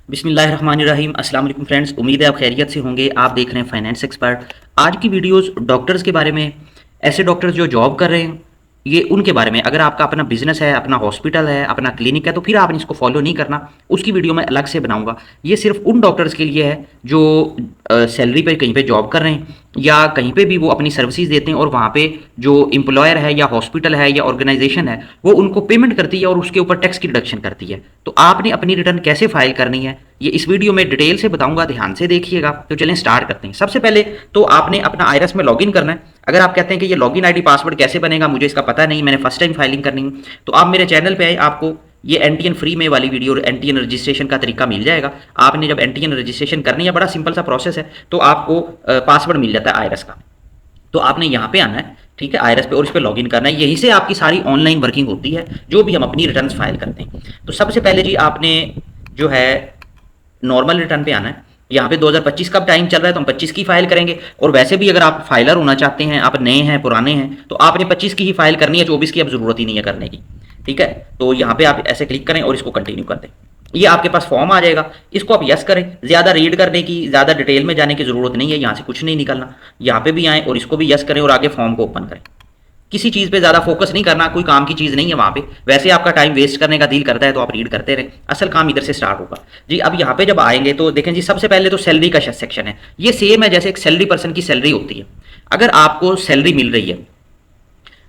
बिस्मिल्लाहिर्रहमानिर्रहीम। अस्सलाम वालेकुम फ्रेंड्स, उम्मीद है आप खैरियत से होंगे। आप देख रहे हैं फाइनेंस एक्सपर्ट। आज की वीडियोस डॉक्टर्स के बारे में, ऐसे डॉक्टर्स जो जॉब कर रहे हैं, ये उनके बारे में। अगर आपका अपना बिजनेस है, अपना हॉस्पिटल है, अपना क्लिनिक है, तो फिर आपने इसको फॉलो नहीं करना, उसकी वीडियो मैं अलग से बनाऊंगा। ये सिर्फ उन डॉक्टर्स के लिए है जो सैलरी पे कहीं पे जॉब कर रहे हैं या कहीं पे भी वो अपनी सर्विसेज देते हैं और वहाँ पे जो एम्प्लॉयर है या हॉस्पिटल है या ऑर्गेनाइजेशन है वो उनको पेमेंट करती है और उसके ऊपर टैक्स की डिडक्शन करती है। तो आपने अपनी रिटर्न कैसे फाइल करनी है ये इस वीडियो में डिटेल से बताऊंगा, ध्यान से देखिएगा। तो चलें स्टार्ट करते हैं। सबसे पहले तो आपने अपना आईआरएस में लॉगिन करना है। अगर आप कहते हैं कि ये लॉगिन आईडी पासवर्ड कैसे बनेगा, मुझे इसका पता नहीं, मैंने फर्स्ट टाइम फाइलिंग करनी है, तो आप मेरे चैनल पे आए, आपको ये एनटीएन फ्री में वाली वीडियो एनटीएन रजिस्ट्रेशन का तरीका मिल जाएगा। आपने जब एनटीएन रजिस्ट्रेशन करनी है, बड़ा सिंपल सा प्रोसेस है, तो आपको पासवर्ड मिल जाता है आईआरएस का। तो आपने यहाँ पे आना है, ठीक है, आईआरएस पे, और इस पे लॉगिन करना है। यहीं से आपकी सारी ऑनलाइन वर्किंग होती है, जो भी हम अपनी रिटर्न फाइल करते हैं। तो सबसे पहले जी आपने जो है नॉर्मल रिटर्न पे आना है। यहाँ पे 2025 का टाइम चल रहा है तो हम 25 की फाइल करेंगे। और वैसे भी अगर आप फाइलर होना चाहते हैं, आप नए हैं पुराने हैं, तो आपने 25 की ही फाइल करनी है, 24 की अब जरूरत ही नहीं है करने की। ठीक है, तो यहाँ पे आप ऐसे क्लिक करें और इसको कंटिन्यू कर दें। ये आपके पास फॉर्म आ जाएगा, इसको आप यस करें। ज़्यादा रीड करने की, ज़्यादा डिटेल में जाने की ज़रूरत नहीं है, यहाँ से कुछ नहीं निकलना। यहाँ पे भी आएँ और इसको भी यस करें और आगे फॉर्म को ओपन करें। किसी चीज़ पे ज़्यादा फोकस नहीं करना, कोई काम की चीज़ नहीं है वहाँ पे। वैसे आपका टाइम वेस्ट करने का दिल करता है तो आप रीड करते रहें, असल काम इधर से स्टार्ट होगा जी। अब यहाँ पे जब आएंगे तो देखें जी, सबसे पहले तो सैलरी का सेक्शन है। ये सेम है जैसे एक सैलरी पर्सन की सैलरी होती है। अगर आपको सैलरी मिल रही है,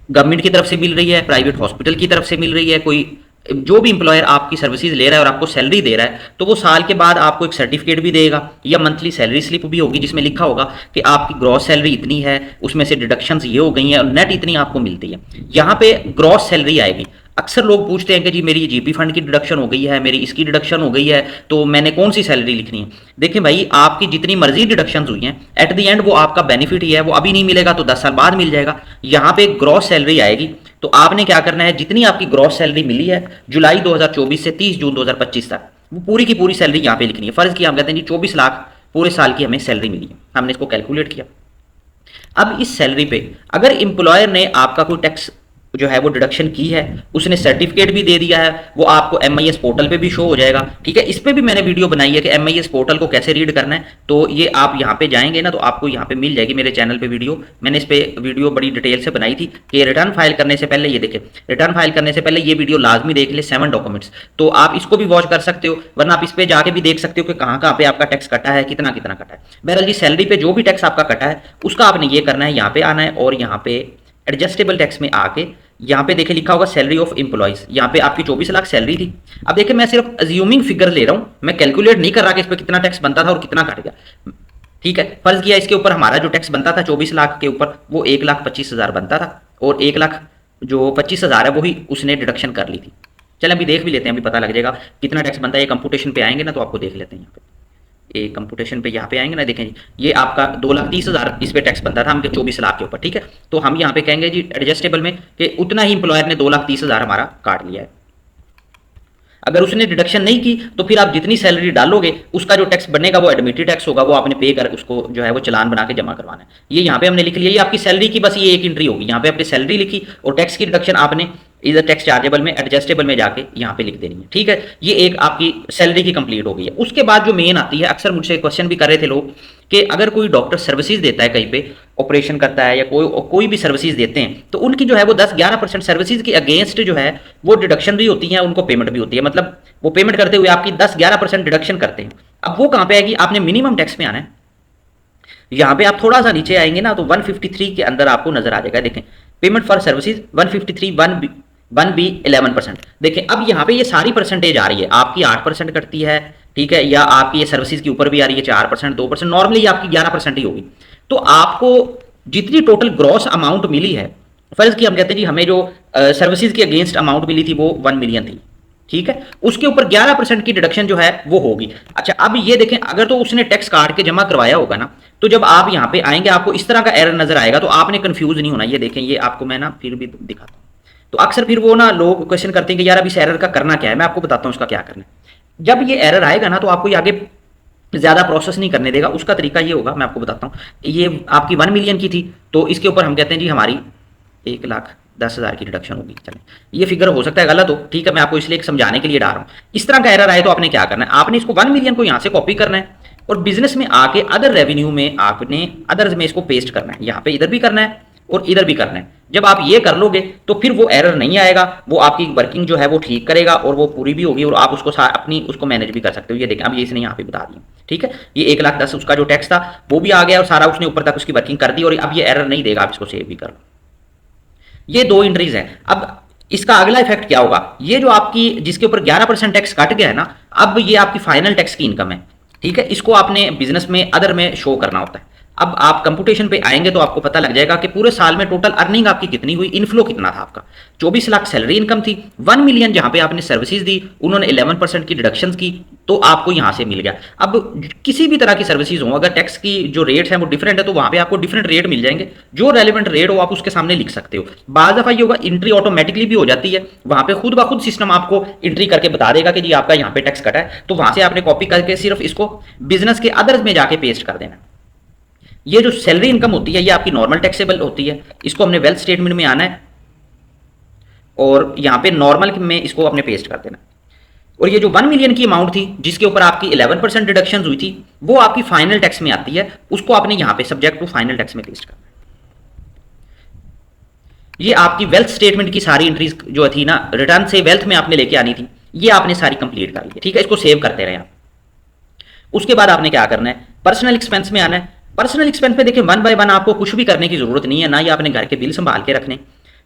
गवर्नमेंट की तरफ से मिल रही है, प्राइवेट हॉस्पिटल की तरफ से मिल रही है, कोई जो भी इंप्लॉयर आपकी सर्विसेज ले रहा है और आपको सैलरी दे रहा है, तो वो साल के बाद आपको एक सर्टिफिकेट भी देगा या मंथली सैलरी स्लिप भी होगी जिसमें लिखा होगा कि आपकी ग्रॉस सैलरी इतनी है, उसमें से डिडक्शंस ये हो गई हैं और नेट इतनी आपको मिलती है। यहाँ पे ग्रॉस सैलरी आएगी। अक्सर लोग पूछते हैं कि जी मेरी जीपी फंड की डिडक्शन हो गई है, मेरी इसकी डिडक्शन हो गई है, तो मैंने कौन सी सैलरी लिखनी है। देखिए भाई, आपकी जितनी मर्जी डिडक्शन हुई हैं, एट द एंड वो आपका बेनिफिट ही है। वो अभी नहीं मिलेगा तो 10 साल बाद मिल जाएगा। यहाँ पे ग्रॉस सैलरी आएगी। तो आपने क्या करना है, जितनी आपकी ग्रॉस सैलरी मिली है जुलाई 2024 से 30 जून 2025 तक, वो पूरी की पूरी सैलरी यहाँ पे लिखनी है। फर्ज किया हम कहते हैं जी 24 लाख पूरे साल की हमें सैलरी मिली है, हमने इसको कैलकुलेट किया। अब इस सैलरी पे अगर इंप्लॉयर ने आपका कोई टैक्स जो है वो डिडक्शन की है, उसने सर्टिफिकेट भी दे दिया है, वो आपको एमआईएस पोर्टल पे भी शो हो जाएगा। ठीक है, इस पे भी मैंने वीडियो बनाई है कि एमआईएस पोर्टल को कैसे रीड करना है। तो ये आप यहाँ पे जाएंगे ना, तो आपको यहाँ पे मिल जाएगी मेरे चैनल पे वीडियो। मैंने इस पे वीडियो बड़ी डिटेल से बनाई थी कि रिटर्न फाइल करने से पहले, ये देखें, रिटर्न फाइल करने से पहले ये वीडियो लाजमी देख ले, 7 डॉक्यूमेंट्स। तो आप इसको भी वॉच कर सकते हो, वरना आप इस पे जाके भी देख सकते हो कि कहाँ कहाँ पे आपका टैक्स कटा है, कितना कितना कटा है। बहरहाल जी, सैलरी पे जो भी टैक्स आपका कटा है उसका आपने ये करना है, यहाँ पे आना है और यहाँ पे एडजस्टेबल टैक्स में आके यहाँ पे देखे लिखा होगा सैलरी ऑफ एम्प्लॉइज। यहाँ पे आपकी 24 लाख सैलरी थी। अब देखे, मैं सिर्फ अज्यूमिंग फिगर ले रहा हूँ, मैं कैलकुलेट नहीं कर रहा कि इस पर कितना टैक्स बनता था और कितना कट गया। ठीक है, फर्ज किया इसके ऊपर हमारा जो टैक्स बनता था 24 लाख के ऊपर, वो 1,25,000 बनता था और 1,25,000 है वही उसने डिडक्शन कर ली थी। चले अभी देख भी लेते हैं, अभी पता लग जाएगा कितना टैक्स बनता है। ये कंप्यूटेशन पे आएंगे ना तो आपको देख लेते हैं। यहाँ पे एक कंप्यूटेशन पे यहाँ पे आएंगे ना, देखें जी, ये आपका 2,30,000 इस पे टैक्स बनता था हमके 24 लाख के ऊपर। ठीक है, तो हम यहाँ पे कहेंगे जी एडजस्टेबल में कि उतना ही इंप्लॉयर ने 2,30,000 हमारा काट लिया है। अगर उसने डिडक्शन नहीं की तो फिर आप जितनी सैलरी डालोगे उसका जो टैक्स बनेगा वो एडमिटेड टैक्स होगा, वो आपने पे कर उसको जो है वो चालान बना के जमा करवाना है। ये यहाँ पे हमने लिख लिया, ये आपकी सैलरी की बस ये एक एंट्री होगी। यहाँ पे आपने सैलरी लिखी और टैक्स की डिडक्शन आपने इधर टैक्स चार्जेबल में एडजस्टेबल में जाके यहाँ पे लिख देनी है। ठीक है, ये एक आपकी सैलरी की कंप्लीट हो गई है। उसके बाद जो मेन आती है, अक्सर मुझसे क्वेश्चन भी कर रहे थे लोग कि अगर कोई डॉक्टर सर्विसेज देता है, कहीं पे ऑपरेशन करता है या कोई भी सर्विसेज देते हैं, तो उनकी जो है वो 10-11% सर्विसेज के अगेंस्ट जो है वो डिडक्शन भी होती है, उनको पेमेंट भी होती है। मतलब वो पेमेंट करते हुए आपकी 10-11% डिडक्शन करते हैं। अब वो कहाँ पे आएगी, आपने मिनिमम टैक्स में आना है। यहाँ पे आप थोड़ा सा नीचे आएंगे ना तो 153 के अंदर आपको नजर आ जाएगा। देखें, पेमेंट फॉर सर्विसेज 153 1B 11%। देखें, अब यहाँ पे ये सारी परसेंटेज आ रही है, आपकी 8% कटती है, ठीक है, या आपकी ये सर्विसेज के ऊपर भी आ रही है 4%, 2%, नॉर्मली आपकी 11% ही होगी। तो आपको जितनी टोटल ग्रॉस अमाउंट मिली है, फर्ज की हम कहते हैं जी हमें जो सर्विसेज के अगेंस्ट अमाउंट मिली थी वो 1 मिलियन थी। ठीक है, उसके ऊपर 11% की डिडक्शन जो है वो होगी। अच्छा, अब ये देखें, अगर तो उसने टैक्स काट के जमा करवाया होगा ना, तो जब आप यहाँ पे आएंगे आपको इस तरह का एरर नजर आएगा, तो आपने कंफ्यूज नहीं होना। ये देखें, ये आपको मैं ना फिर भी दिखाता हूँ। तो अक्सर फिर वो ना लोग क्वेश्चन करते हैं कि यार अब इस एरर का करना क्या है। मैं आपको बताता हूँ उसका क्या करना है। जब ये एरर आएगा ना तो आपको ये आगे ज्यादा प्रोसेस नहीं करने देगा। उसका तरीका ये होगा, मैं आपको बताता हूँ। ये आपकी 1 मिलियन की थी, तो इसके ऊपर हम कहते हैं जी हमारी 1 लाख 10,000 की रिडक्शन होगी। चलें, ये फिगर हो सकता है गलत हो, ठीक है, मैं आपको इसलिए समझाने के लिए डाल रहा हूँ। इस तरह का एरर आए तो आपने क्या करना है, आपने इसको 1 मिलियन को यहाँ से कॉपी करना है और बिजनेस में आके अदर रेवेन्यू में आपने अदर्स में इसको पेस्ट करना है। यहाँ पे इधर भी करना है और इधर भी करना है। जब आप ये कर लोगे तो फिर वो एरर नहीं आएगा, वो आपकी वर्किंग जो है वो ठीक करेगा और वो पूरी भी होगी और आप उसको अपनी उसको मैनेज भी कर सकते हो। ये देखें, अब ये इसने यहाँ पे बता दिया, ठीक है, ये 1,10,000 उसका जो टैक्स था वो भी आ गया और सारा उसने ऊपर तक उसकी वर्किंग कर दी और अब ये एरर नहीं देगा। आप इसको सेव भी कर लो। ये 2 एंट्रीज हैं। अब इसका अगला इफेक्ट क्या होगा, ये जो आपकी जिसके ऊपर 11% टैक्स कट गया है ना, अब ये आपकी फाइनल टैक्स की इनकम है, ठीक है, इसको आपने बिजनेस में अदर में शो करना होता है। अब आप कंप्यूटेशन पे आएंगे तो आपको पता लग जाएगा कि पूरे साल में टोटल अर्निंग आपकी कितनी हुई, इनफ्लो कितना था आपका। 24 लाख सैलरी इनकम थी, 1 मिलियन जहां पे आपने सर्विसेज दी, उन्होंने 11% की डिडक्शन की तो आपको यहां से मिल गया। अब किसी भी तरह की सर्विसेज हो, अगर टैक्स की जो रेट्स हैं वो डिफरेंट है तो वहां पे आपको डिफरेंट रेट मिल जाएंगे। जो रेलिवेंट रेट हो आप उसके सामने लिख सकते हो। बाज़ दफा ये होगा एंट्री ऑटोमेटिकली भी हो जाती है, वहां पे खुद ब खुद सिस्टम आपको एंट्री करके बता देगा कि जी आपका यहाँ पे टैक्स कटा है, तो वहां से आपने कॉपी करके सिर्फ इसको बिजनेस के अदर्स में जाके पेस्ट कर देना। ये जो सैलरी इनकम होती है ये आपकी नॉर्मल टैक्सेबल होती है, इसको हमने वेल्थ स्टेटमेंट में आना है और यहाँ पे नॉर्मल में इसको अपने पेस्ट कर देना। और ये जो 1 मिलियन की अमाउंट थी जिसके ऊपर आपकी 11% डिडक्शन हुई थी वो आपकी फाइनल टैक्स में आती है, उसको आपने यहाँ पे सब्जेक्ट टू फाइनल टैक्स में पेस्ट करना है। ये आपकी वेल्थ स्टेटमेंट की सारी एंट्रीज जो थी ना, रिटर्न से वेल्थ में आपने लेके आनी थी, ये आपने सारी कंप्लीट कर ली, ठीक है, इसको सेव करते रहे आप। उसके बाद आपने क्या करना है, पर्सनल एक्सपेंस में आना है। पर्सनल एक्सपेंस में देखिए 1 बाय 1 आपको कुछ भी करने की जरूरत नहीं है, ना ही आपने घर के बिल संभाल के रखने,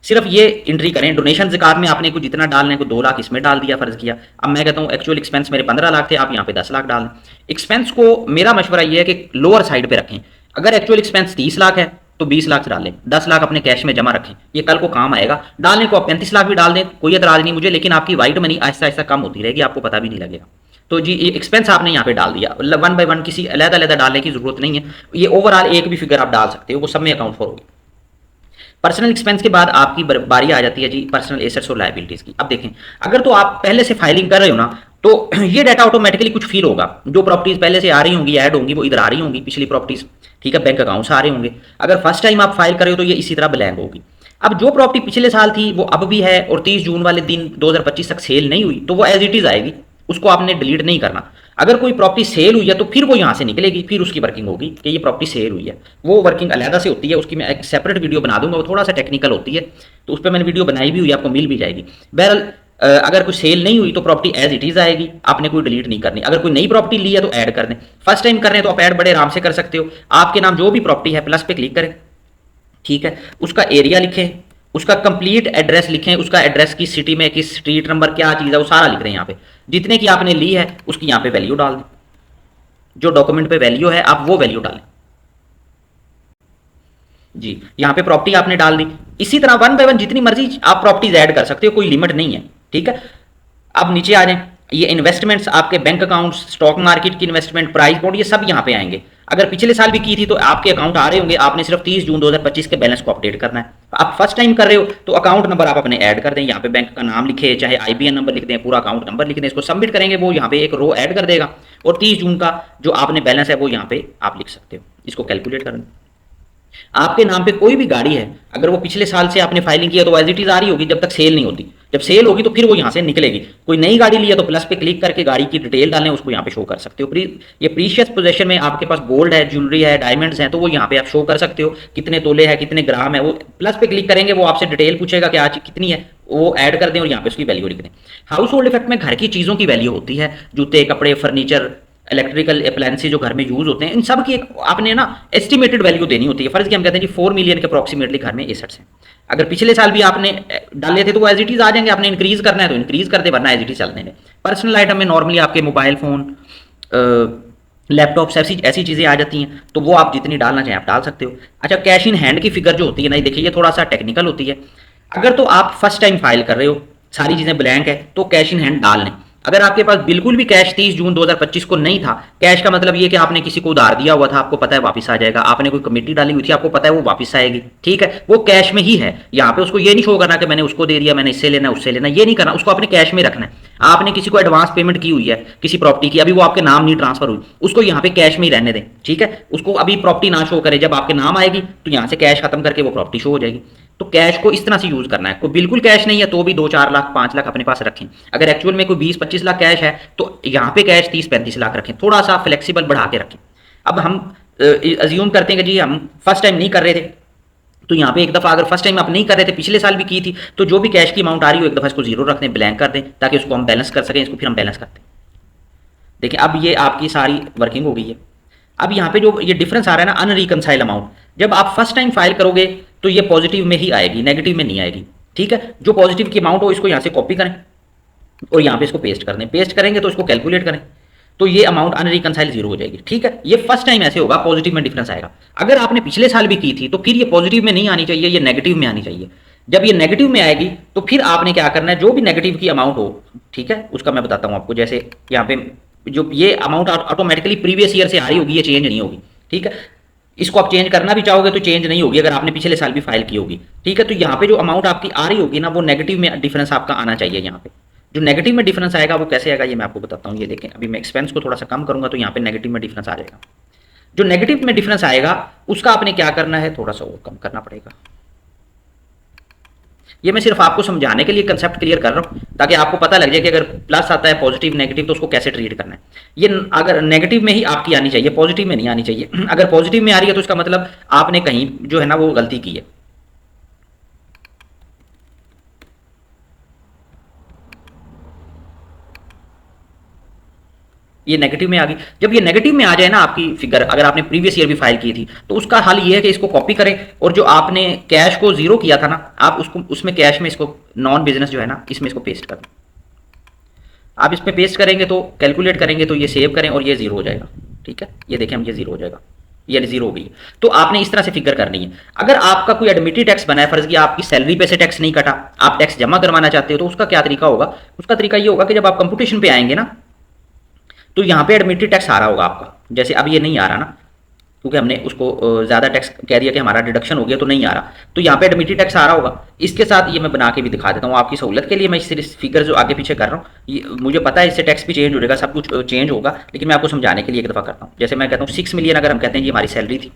सिर्फ ये एंट्री करें। डोनेशन ज़कात में आपने को जितना डालना है, को 2 लाख इसमें डाल दिया, फर्ज किया। अब मैं कहता हूँ एक्चुअल एक्सपेंस मेरे 15 लाख थे, आप यहाँ पे 10 लाख डाल दें। एक्सपेंस को मेरा मशवरा ये है कि लोअर साइड पे रखें। अगर एक्चुअल एक्सपेंस 30 लाख है तो 20 लाख डालें, 10 लाख अपने कैश में जमा रखें, ये कल को काम आएगा। डालने को आप 35 लाख भी डाल दें, कोई एतराज नहीं मुझे, लेकिन आपकी वाइट मनी आहिस्ता आहिस्ता कम होती रहेगी, आपको पता भी नहीं लगेगा। तो जी ये एक्सपेंस आपने यहाँ पे डाल दिया, 1 बाय 1 किसी अलग-अलग डालने की जरूरत नहीं है, ये ओवरऑल एक भी फिगर आप डाल सकते हो, वो सब में अकाउंट फॉर होगी। पर्सनल एक्सपेंस के बाद आपकी बारी आ जाती है जी पर्सनल एसेट्स और लायबिलिटीज की। अब देखें, अगर तो आप पहले से फाइलिंग कर रहे हो ना तो ये डाटा ऑटोमेटिकली कुछ फील होगा। जो प्रॉपर्टीज पहले से आ रही होंगी, ऐड होंगी, वो इधर आ रही होंगी पिछली प्रॉपर्टीज, ठीक है, बैंक अकाउंट्स आ रहे होंगे। अगर फर्स्ट टाइम आप फाइल कर रहे हो तो ये इसी तरह ब्लैंक होगी। अब जो प्रॉपर्टी पिछले साल थी वो अब भी है और 30 जून वाले दिन 2025 तक सेल नहीं हुई तो वो एज इट इज आएगी, उसको आपने डिलीट नहीं करना। अगर कोई प्रॉपर्टी सेल हुई है तो फिर वो यहाँ से निकलेगी, फिर उसकी वर्किंग होगी कि ये प्रॉपर्टी सेल हुई है। वो वर्किंग अलहदा से होती है, उसकी मैं एक सेपरेट वीडियो बना दूंगा, वो थोड़ा सा टेक्निकल होती है, तो उस पर मैंने वीडियो बनाई भी हुई, आपको मिल भी जाएगी। बहरहाल अगर कोई सेल नहीं हुई तो प्रॉपर्टी एज इट इज आएगी, आपने कोई डिलीट नहीं करनी। अगर कोई नई प्रॉपर्टी ली है तो ऐड कर दें। फर्स्ट टाइम कर रहे हैं तो आप ऐड बड़े आराम से कर सकते हो। आपके नाम जो भी प्रॉपर्टी है प्लस पे क्लिक करें, ठीक है, उसका एरिया लिखें, उसका कंप्लीट एड्रेस लिखें, उसका एड्रेस की सिटी में किस स्ट्रीट नंबर क्या चीज़ है वो सारा लिख रहे हैं यहाँ पे। जितने की आपने ली है उसकी यहाँ पे वैल्यू डाल दें, जो डॉक्यूमेंट पे वैल्यू है आप वो वैल्यू डालें जी। यहाँ पे प्रॉपर्टी आपने डाल दी। इसी तरह 1 बाय 1 जितनी मर्जी आप प्रॉपर्टीज ऐड कर सकते हो, कोई लिमिट नहीं है, ठीक है। अब नीचे आ जाएं, ये इन्वेस्टमेंट्स आपके बैंक अकाउंट्स, स्टॉक मार्केट की इन्वेस्टमेंट, प्राइस बोर्ड, ये सब यहाँ पे आएंगे। अगर पिछले साल भी की थी तो आपके अकाउंट आ रहे होंगे, आपने सिर्फ 30 जून 2025 के बैलेंस को अपडेट करना है। आप फर्स्ट टाइम कर रहे हो तो अकाउंट नंबर आप अपने ऐड कर दें, यहाँ पे बैंक का नाम लिखे, चाहे IBN नंबर लिख दें, पूरा अकाउंट नंबर लिख दें, इसको सबमिट करेंगे, वो यहाँ पे एक रो ऐड कर देगा और 30 जून का जो आपने बैलेंस है वो यहाँ पे आप लिख सकते हो, इसको कैलकुलेट कर दें। आपके नाम पे कोई भी गाड़ी है, अगर वो पिछले साल से आपने फाइलिंग किया तो एज इट इज आ रही होगी जब तक सेल नहीं होती। जब सेल होगी तो फिर वो यहाँ से निकलेगी। कोई नई गाड़ी ली है तो प्लस पे क्लिक करके गाड़ी की डिटेल डालें, उसको यहाँ पे शो कर सकते हो। ये प्रीशियस पोजेशन में आपके पास गोल्ड है, ज्वेलरी है, डायमंड्स हैं, तो वो यहाँ पे आप शो कर सकते हो, कितने तोले है, कितने ग्राम है। वो प्लस पे क्लिक करेंगे, वो आपसे डिटेल पूछेगा कि आज कितनी है, वो ऐड कर दें और यहाँ पे उसकी वैल्यू लिख दें। हाउस होल्ड इफेक्ट में घर की चीज़ों की वैल्यू होती है, जूते, कपड़े, फर्नीचर, इलेक्ट्रिकल अप्लायंसेज जो घर में यूज होते हैं, इन सब की एक आपने ना एस्टिमेटेड वैल्यू देनी होती है। फर्ज की हम कहते हैं जी 4 मिलियन के अप्रॉक्सीमेटली घर में एसेट्स हैं। अगर पिछले साल भी आपने डाले थे तो वो एज इट इज आ जाएंगे, आपने इंक्रीज करना है तो इंक्रीज कर दे, वरना एज इट इज चलने दें। पर्सनल आइटम में नॉर्मली आपके मोबाइल फोन, लैपटॉप्स, ऐसी चीज़ें आ जाती हैं, तो वो आप जितनी डालना चाहें आप डाल सकते हो। अच्छा, कैश इन हैंड की फिगर जो होती है ना, देखिए ये थोड़ा सा टेक्निकल होती है। अगर तो आप फर्स्ट टाइम फाइल कर रहे हो, सारी चीज़ें ब्लैंक है, तो कैश इन हैंड डाल लें। अगर आपके पास बिल्कुल भी कैश 30 जून 2025 को नहीं था, कैश का मतलब ये कि आपने किसी को उधार दिया हुआ था, आपको पता है वापस आ जाएगा, आपने कोई कमेटी डाली हुई थी, आपको पता है वो वापस आएगी, ठीक है, वो कैश में ही है। यहाँ पे उसको ये नहीं शो करना कि मैंने उसको दे दिया, मैंने इससे लेना उससे लेना, ये नहीं करना, उसको अपने कैश में रखना है। आपने किसी को एडवांस पेमेंट की हुई है किसी प्रॉपर्टी की, अभी वो आपके नाम नहीं ट्रांसफर हुई, उसको यहाँ पे कैश में ही रहने दें, ठीक है। उसको अभी प्रॉपर्टी ना शो करे, जब आपके नाम आएगी तो यहाँ से कैश खत्म करके वो प्रॉपर्टी शो हो जाएगी। तो कैश को इस तरह से यूज करना है। कोई बिल्कुल कैश नहीं है तो भी 2-4 लाख 5 लाख अपने पास रखें। अगर एक्चुअल में कोई 20-25 लाख कैश है तो यहाँ पे कैश 30-35 लाख रखें, थोड़ा सा फ्लेक्सिबल बढ़ा के रखें। अब हम अज्यूम करते हैं कि जी हम फर्स्ट टाइम नहीं कर रहे थे, तो यहाँ पे एक दफा अगर फर्स्ट टाइम आप नहीं कर रहे थे, पिछले साल भी की थी, तो जो भी कैश की अमाउंट आ रही हो एक दफा इसको जीरो रख दें, ब्लैंक कर दें, ताकि उसको हम बैलेंस कर सकें। इसको फिर हम बैलेंस करते हैं। देखिए अब ये आपकी सारी वर्किंग हो गई है। अब यहाँ पे जो ये डिफरेंस आ रहा है ना, अनरिकनसाइल अमाउंट, जब आप फर्स्ट टाइम फाइल करोगे तो ये पॉजिटिव में ही आएगी, नेगेटिव में नहीं आएगी। ठीक है, जो पॉजिटिव की अमाउंट हो इसको यहाँ से कॉपी करें और यहाँ पे इसको पेस्ट कर दें। पेस्ट करेंगे तो इसको कैलकुलेट करें तो ये अमाउंट अनरिकनसाइल जीरो हो जाएगी। ठीक है, ये फर्स्ट टाइम ऐसे होगा, पॉजिटिव में डिफरेंस आएगा। अगर आपने पिछले साल भी की थी तो फिर ये पॉजिटिव में नहीं आनी चाहिए, ये नेगेटिव में आनी चाहिए। जब ये नेगेटिव में आएगी तो फिर आपने क्या करना है, जो भी नेगेटिव की अमाउंट हो, ठीक है, उसका मैं बताता हूँ आपको। जैसे यहाँ पे जो ये अमाउंट ऑटोमेटिकली प्रीवियस ईयर से आ रही होगी, ये चेंज नहीं होगी। ठीक है, इसको आप चेंज करना भी चाहोगे तो चेंज नहीं होगी अगर आपने पिछले साल भी फाइल की होगी। ठीक है, तो यहाँ पे जो अमाउंट आपकी आ रही होगी ना, वो नेगेटिव में डिफरेंस आपका आना चाहिए। यहाँ पे जो नेगेटिव में डिफरेंस आएगा वो कैसे आएगा ये मैं आपको बताता हूँ। ये देखें, अभी मैं एक्सपेंस को थोड़ा सा कम करूंगा तो यहाँ पे नेगेटिव में डिफरेंस आ जाएगा। जो नेगेटिव में डिफरेंस आएगा उसका आपने क्या करना है, थोड़ा सा और कम करना पड़ेगा। ये मैं सिर्फ आपको समझाने के लिए कंसेप्ट क्लियर कर रहा हूँ, ताकि आपको पता लग जाए कि अगर प्लस आता है पॉजिटिव नेगेटिव तो उसको कैसे ट्रीट करना है। ये अगर नेगेटिव में ही आपकी आनी चाहिए, पॉजिटिव में नहीं आनी चाहिए। अगर पॉजिटिव में आ रही है तो इसका मतलब आपने कहीं जो है ना वो गलती की है। ये नेगेटिव में आ गई। जब ये नेगेटिव में आ जाए ना आपकी फिगर, अगर आपने प्रीवियस ईयर भी फाइल की थी, तो उसका हल ये है कि इसको कॉपी करें और जो आपने कैश को जीरो किया था ना, आप उसको उसमें कैश में इसको नॉन बिजनेस जो है ना इसमें इसको पेस्ट कर दें। आप इसमें पेस्ट करेंगे तो कैलकुलेट करेंगे तो ये सेव करें और ये जीरो हो जाएगा। ठीक है, ये देखें हम ये जीरो हो जाएगा, ये जीरो हो गई। तो आपने इस तरह से फिगर करनी है। अगर आपका कोई एडमिटी टैक्स बना है, फर्ज किया आपकी सैलरी पे से टैक्स नहीं कटा, आप टैक्स जमा करवाना चाहते हो, तो उसका क्या तरीका होगा? उसका तरीका ये होगा कि जब आप कंप्यूटेशन पे आएंगे ना, तो यहाँ पे एडमिटेड टैक्स आ रहा होगा आपका। जैसे अब ये नहीं आ रहा ना, क्योंकि हमने उसको ज़्यादा टैक्स कह दिया कि हमारा डिडक्शन हो गया तो नहीं आ रहा, तो यहाँ पे एडमिटेड टैक्स आ रहा होगा। इसके साथ ये मैं बना के भी दिखा देता हूँ आपकी सहूलत के लिए। मैं इस फिगर जो आगे पीछे कर रहा हूँ, ये मुझे पता है इससे टैक्स भी चेंज हो जाएगा, सब कुछ चेंज होगा, लेकिन मैं आपको समझाने के लिए एक दफ़ा करता हूँ। जैसे मैं कहता हूँ 6 मिलियन अगर हम कहते हैं जी हमारी सैलरी थी,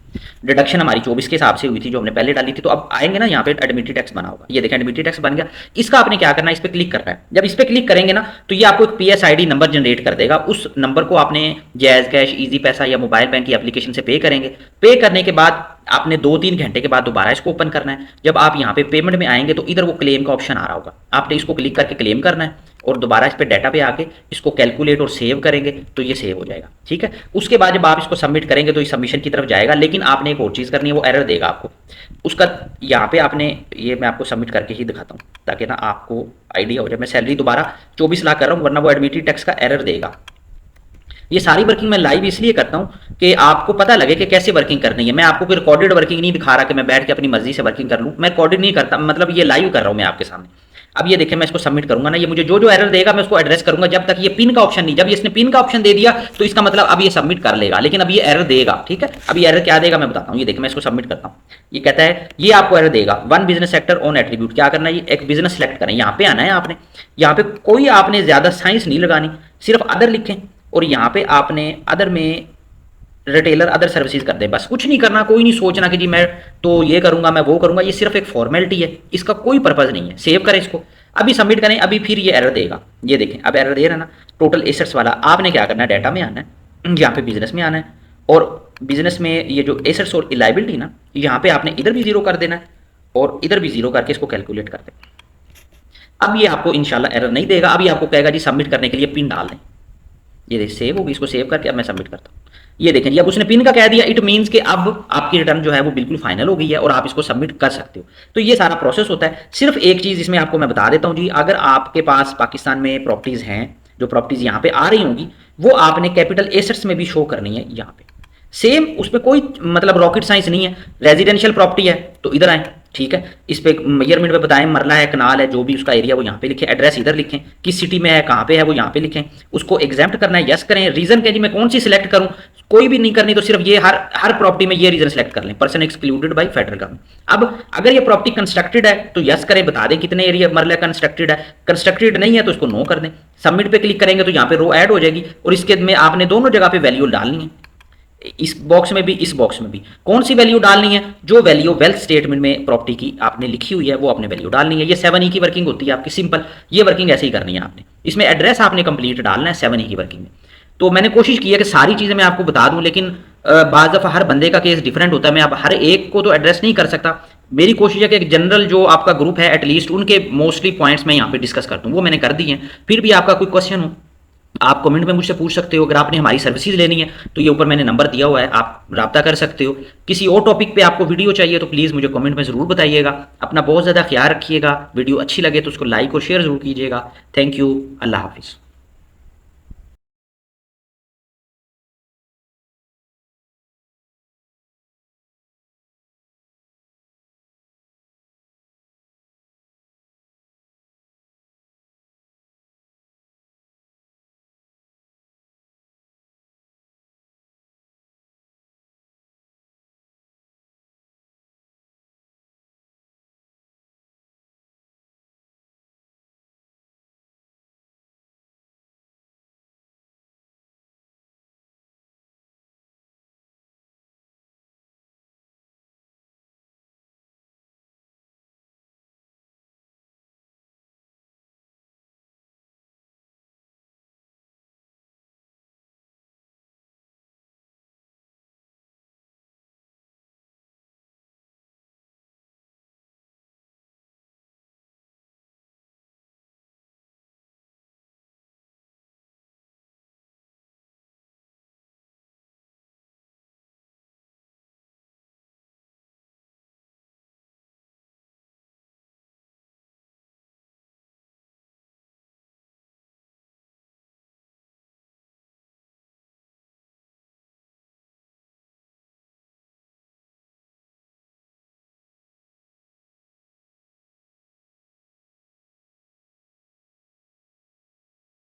डिडक्शन हमारी 24 के हिसाब से हुई थी जो हमने पहले डाली थी, तो अब आएंगे ना यहाँ पे एडमिटेड टैक्स बना होगा। ये देखें एडमिटेड टैक्स बन गया। इसका आपने क्या करना है, इस पर क्लिक करना है। जब इस पर क्लिक करेंगे ना तो ये आपको एक PSID नंबर जनरेट कर देगा। उस नंबर को आपने जैज़ कैश, ईजी पैसा या मोबाइल बैंक की एप्लीकेशन से पे करेंगे। पे करने के बाद आपने 2-3 घंटे के बाद दोबारा इसको ओपन करना है। जब आप यहाँ पे पेमेंट में आएंगे तो इधर वो क्लेम का ऑप्शन आ रहा होगा, आपने इसको क्लिक करके क्लेम करना है और दोबारा इस पे डाटा पे आके इसको कैलकुलेट और सेव करेंगे तो ये सेव हो जाएगा। ठीक है, उसके बाद जब आप इसको सबमिट करेंगे तो ये सबमिशन की तरफ जाएगा। लेकिन आपने एक और चीज़ करनी है, वो एरर देगा आपको उसका। यहाँ पे आपने ये मैं आपको सबमिट करके ही दिखाता हूँ ताकि ना आपको आइडिया हो जाए। मैं सैलरी दोबारा 24 लाख कर रहा हूँ, वरना वो एडमिटेड टैक्स का एरर देगा। ये सारी वर्किंग मैं लाइव इसलिए करता हूँ कि आपको पता लगे कि कैसे वर्किंग करनी है। मैं आपको कोई रिकॉर्डेड वर्किंग नहीं दिखा रहा कि मैं बैठ के अपनी मर्जी से वर्किंग कर लूँ, मैं रिकॉर्डेड नहीं करता, मतलब ये लाइव कर रहा हूँ मैं आपके सामने। अब ये देखें, मैं इसको सबमिट करूंगा ना, ये मुझे जो जो एरर देगा मैं उसको एड्रेस करूंगा। जब तक ये पिन का ऑप्शन नहीं, जब इसने पिन का ऑप्शन दे दिया तो इसका मतलब अब ये सबमिट कर लेगा, लेकिन अब ये एरर देगा। ठीक है, अब ये एरर क्या देगा मैं बताता हूँ। ये देखें, मैं इसको सबमिट करता हूँ। ये कहता है, ये आपको एरर देगा, 1 बिजनेस सेक्टर ऑन एट्रीब्यूट। क्या करना है, ये एक बिजनेस सेलेक्ट करें, यहाँ पे आना है आपने। यहाँ पे कोई आपने ज्यादा साइंस नहीं लगानी, सिर्फ अदर लिखें और यहाँ पे आपने अदर में रिटेलर अदर सर्विसेज कर दे। बस कुछ नहीं करना, कोई नहीं सोचना कि जी मैं तो ये करूंगा मैं वो करूंगा, ये सिर्फ एक फॉर्मेलिटी है, इसका कोई पर्पज नहीं है। सेव करें इसको, अभी सबमिट करें, अभी फिर ये एरर देगा। ये देखें अब एरर दे रहा है ना, टोटल एसेट्स वाला। आपने क्या करना है, डाटा में आना है, यहाँ पे बिजनेस में आना है और बिजनेस में ये जो एसेट्स और लायबिलिटी ना, यहाँ पे आपने इधर भी जीरो कर देना है और इधर भी जीरो करके इसको कैलकुलेट कर दें। अब ये आपको इंशाल्लाह एरर नहीं देगा। अभी आपको कहेगा जी सबमिट करने के लिए पिन डाल दें। ये सेव होगी, इसको सेव करके अब मैं सबमिट करता हूँ। ये देखें, अब उसने पिन का कह दिया, इट मींस कि अब आपकी रिटर्न जो है वो बिल्कुल फाइनल हो गई है और आप इसको सबमिट कर सकते हो। तो ये सारा प्रोसेस होता है। सिर्फ एक चीज़ इसमें आपको मैं बता देता हूँ जी, अगर आपके पास पाकिस्तान में प्रॉपर्टीज़ हैं, जो प्रॉपर्टीज़ यहाँ पे आ रही होंगी, वो आपने कैपिटल एसेट्स में भी शो करनी है। यहाँ पे सेम, उसमें कोई मतलब रॉकेट साइंस नहीं है। रेजिडेंशियल प्रॉपर्टी है तो इधर आए, ठीक है, इस पे मेजरमेंट पे बताएं, मरला है, कनाल है, जो भी उसका एरिया वो यहाँ पे लिखें, एड्रेस इधर लिखें, किस सिटी में है, कहाँ पे है वो यहाँ पे लिखें, उसको एग्जाम्प्ट करना है, यस करें। रीजन क्या जी, मैं कौन सी सिलेक्ट करूँ, कोई भी नहीं करनी, तो सिर्फ ये हर प्रॉपर्टी में ये रीजन सेलेक्ट कर लें, person excluded by federal government. अब अगर ये प्रॉपर्टी कंस्ट्रक्टेड है तो यस करें, बता दें कितने एरिया मरला कंस्ट्रक्टेड है। कंस्ट्रक्टेड नहीं है तो इसको नो कर दें। सबमिट पे क्लिक करेंगे तो यहाँ पे रो ऐड हो जाएगी और इसके में आपने दोनों जगह पे वैल्यू डालनी है। इस बॉक्स में भी, इस बॉक्स में भी कौन सी वैल्यू डालनी है? जो वैल्यू वेल्थ स्टेटमेंट में प्रॉपर्टी की आपने लिखी हुई है वो आपने वैल्यू डालनी है। ये 7E की वर्किंग होती है आपकी, सिंपल ये वर्किंग ऐसे ही करनी है आपने। इसमें एड्रेस आपने कंप्लीट डालना है 7E की वर्किंग में। तो मैंने कोशिश की है कि सारी चीज़ें मैं आपको बता दूं, लेकिन बाज़ दफ़ा हर बंदे का केस डिफरेंट होता है, मैं अब हर एक को तो एड्रेस नहीं कर सकता। मेरी कोशिश है कि एक जनरल जो आपका ग्रुप है एटलीस्ट उनके मोस्टली पॉइंट्स मैं यहाँ पे डिस्कस करता हूँ, वो मैंने कर दी हैं। फिर भी आपका कोई क्वेश्चन हो आप कमेंट में मुझसे पूछ सकते हो। अगर आपने हमारी सर्विसेज लेनी है तो ये ऊपर मैंने नंबर दिया हुआ है, आप रब्ता कर सकते हो। किसी और टॉपिक पे आपको वीडियो चाहिए तो प्लीज़ मुझे कमेंट में ज़रूर बताइएगा। अपना बहुत ज़्यादा ख्याल रखिएगा। वीडियो अच्छी लगे तो उसको लाइक और शेयर ज़रूर कीजिएगा। Thank you. अल्लाह हाफिज़।